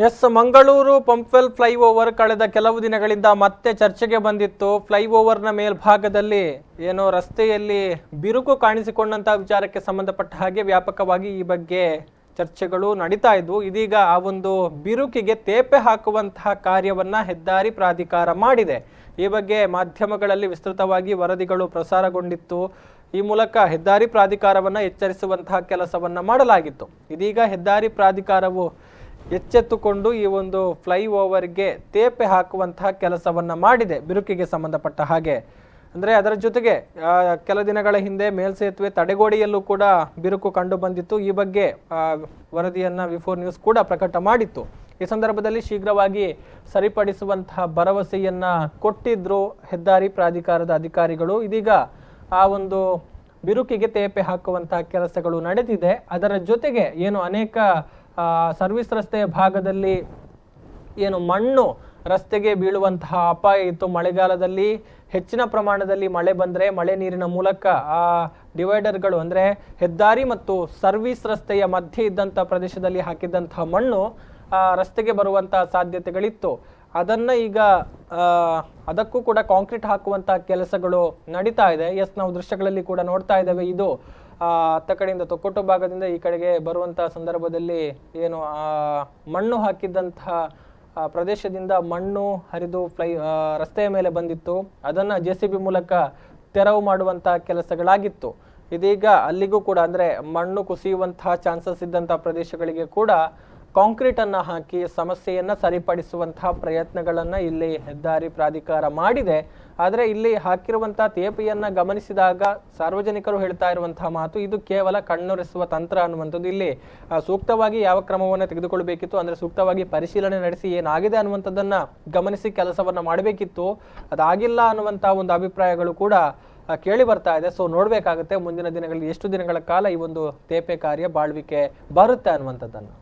S, Mangaluru Pumpwell flyover ಕಳೆದ ಕೆಲವು ದಿನಗಳಿಂದ ಮತ್ತೆ ಚರ್ಚೆಗೆ ಬಂದಿತ್ತು. ಫ್ಲೈಓವರ್ನ ಮೇಲ್ಭಾಗದಲ್ಲಿ ಏನೋ ರಸ್ತೆಯಲ್ಲಿ ಬಿರುಕು ಕಾಣಿಸಿಕೊಂಡಂತಹ ವಿಚಾರಕ್ಕೆ ಸಂಬಂಧಪಟ್ಟ ಹಾಗೆ ವ್ಯಾಪಕವಾಗಿ ಈ ಬಗ್ಗೆ ಚರ್ಚೆಗಳು ನಡೀತಾ ಇದ್ವು. ಇದೀಗ ಆ ಒಂದು ಬಿರುಕಿಗೆ ತೇಪೆ ಹಾಕುವಂತಹ ಕಾರ್ಯವನ್ನ ಹೆದ್ದಾರಿ ಪ್ರಾಧಿಕಾರ ಮಾಡಿದೆ. ಈ ಬಗ್ಗೆ ಮಾಧ್ಯಮಗಳಲ್ಲಿ ವಿಸ್ತೃತವಾಗಿ ವರದಿಗಳು ಪ್ರಸಾರಗೊಂಡಿತ್ತು. ಈ ಮೂಲಕ ಹೆದ್ದಾರಿ ಪ್ರಾಧಿಕಾರವನ್ನ ಎಚ್ಚರಿಸುವಂತಹ ಕೆಲಸವನ್ನ ಮಾಡಲಾಗಿತ್ತು. ಇದೀಗ ಹೆದ್ದಾರಿ ಪ್ರಾಧಿಕಾರವು ಎಚ್ಚೆತ್ತುಕೊಂಡು ಈ ಒಂದು ಫ್ಲೈಓವರ್ಗೆ ತೇಪೆ ಹಾಕುವಂತಹ ಕೆಲಸವನ್ನ ಮಾಡಿದೆ. ಬಿರುಕಿಗೆ ಸಂಬಂಧಪಟ್ಟ ಹಾಗೆ ಅಂದರೆ ಅದರ ಜೊತೆಗೆ ಕೆಲ ದಿನಗಳ ಹಿಂದೆ ಮೇಲ್ಸೇತುವೆ ತಡೆಗೋಡೆಯಲ್ಲೂ ಕೂಡ ಬಿರುಕು ಕಂಡು ಬಂದಿತ್ತು. ಈ ಬಗ್ಗೆ ವರದಿಯನ್ನ ವಿ4 ನ್ಯೂಸ್ ಕೂಡ ಪ್ರಕಟ ಮಾಡಿತ್ತು. ಈ ಸಂದರ್ಭದಲ್ಲಿ ಶೀಘ್ರವಾಗಿ ಸರಿಪಡಿಸುವಂತಹ ಭರವಸೆಯನ್ನ ಕೊಟ್ಟಿದ್ರು ಹೆದ್ದಾರಿ ಪ್ರಾಧಿಕಾರದ ಅಧಿಕಾರಿಗಳು. ಇದೀಗ ಆ ಒಂದು ಬಿರುಕಿಗೆ ತೇಪೆ ಹಾಕುವಂತಹ ಕೆಲಸಗಳು ನಡೆದಿದೆ. ಅದರ ಜೊತೆಗೆ ಏನು ಅನೇಕ ಸರ್ವಿಸ್ ರಸ್ತೆಯ ಭಾಗದಲ್ಲಿ ಏನು ಮಣ್ಣು ರಸ್ತೆಗೆ ಬೀಳುವಂತಹ ಅಪಾಯ ಇತ್ತು. ಮಳೆಗಾಲದಲ್ಲಿ ಹೆಚ್ಚಿನ ಪ್ರಮಾಣದಲ್ಲಿ ಮಳೆ ಬಂದರೆ ಮಳೆ ನೀರಿನ ಮೂಲಕ ಆ ಡಿವೈಡರ್ಗಳು ಅಂದರೆ ಹೆದ್ದಾರಿ ಮತ್ತು ಸರ್ವಿಸ್ ರಸ್ತೆಯ ಮಧ್ಯೆ ಇದ್ದಂಥ ಪ್ರದೇಶದಲ್ಲಿ ಹಾಕಿದ್ದಂತಹ ಮಣ್ಣು ರಸ್ತೆಗೆ ಬರುವಂತಹ ಸಾಧ್ಯತೆಗಳಿತ್ತು. ಅದನ್ನ ಈಗ ಅದಕ್ಕೂ ಕೂಡ ಕಾಂಕ್ರೀಟ್ ಹಾಕುವಂತಹ ಕೆಲಸಗಳು ನಡೀತಾ ಇದೆ. ಎಸ್, ನಾವು ದೃಶ್ಯಗಳಲ್ಲಿ ಕೂಡ ನೋಡ್ತಾ ಇದ್ದೇವೆ. ಇದು ಅತ್ತ ಕಡೆಯಿಂದ ತೊಕ್ಕೊಟ್ಟು ಭಾಗದಿಂದ ಈ ಕಡೆಗೆ ಬರುವಂತಹ ಸಂದರ್ಭದಲ್ಲಿ ಏನು ಮಣ್ಣು ಹಾಕಿದ್ದಂತಹ ಪ್ರದೇಶದಿಂದ ಮಣ್ಣು ಹರಿದು ರಸ್ತೆಯ ಮೇಲೆ ಬಂದಿತ್ತು. ಅದನ್ನ JCB ಮೂಲಕ ತೆರವು ಮಾಡುವಂತಹ ಕೆಲಸಗಳಾಗಿತ್ತು. ಇದೀಗ ಅಲ್ಲಿಗೂ ಕೂಡ ಅಂದ್ರೆ ಮಣ್ಣು ಕುಸಿಯುವಂತಹ ಚಾನ್ಸಸ್ ಇದ್ದಂತಹ ಪ್ರದೇಶಗಳಿಗೆ ಕೂಡ ಕಾಂಕ್ರೀಟ್ ಅನ್ನ ಹಾಕಿ ಸಮಸ್ಯೆಯನ್ನ ಸರಿಪಡಿಸುವಂತಹ ಪ್ರಯತ್ನಗಳನ್ನ ಇಲ್ಲಿ ಹೆದ್ದಾರಿ ಪ್ರಾಧಿಕಾರ ಮಾಡಿದೆ. ಆದರೆ ಇಲ್ಲಿ ಹಾಕಿರುವಂತಹ ತೇಪೆಯನ್ನ ಗಮನಿಸಿದಾಗ ಸಾರ್ವಜನಿಕರು ಹೇಳ್ತಾ ಇರುವಂತಹ ಮಾತು, ಇದು ಕೇವಲ ಕಣ್ಣೊರೆಸುವ ತಂತ್ರ ಅನ್ನುವಂಥದ್ದು. ಇಲ್ಲಿ ಸೂಕ್ತವಾಗಿ ಯಾವ ಕ್ರಮವನ್ನು ತೆಗೆದುಕೊಳ್ಬೇಕಿತ್ತು ಅಂದ್ರೆ ಸೂಕ್ತವಾಗಿ ಪರಿಶೀಲನೆ ನಡೆಸಿ ಏನಾಗಿದೆ ಅನ್ನುವಂಥದ್ದನ್ನ ಗಮನಿಸಿ ಕೆಲಸವನ್ನ ಮಾಡಬೇಕಿತ್ತು. ಅದಾಗಿಲ್ಲ ಅನ್ನುವಂತಹ ಒಂದು ಅಭಿಪ್ರಾಯಗಳು ಕೂಡ ಕೇಳಿ ಬರ್ತಾ ಇದೆ. ಸೊ ನೋಡ್ಬೇಕಾಗುತ್ತೆ ಮುಂದಿನ ದಿನಗಳಲ್ಲಿ ಎಷ್ಟು ದಿನಗಳ ಕಾಲ ಈ ಒಂದು ತೇಪೆ ಕಾರ್ಯ ಬಾಳ್ವಿಕೆ ಬರುತ್ತೆ ಅನ್ನುವಂಥದ್ದನ್ನು.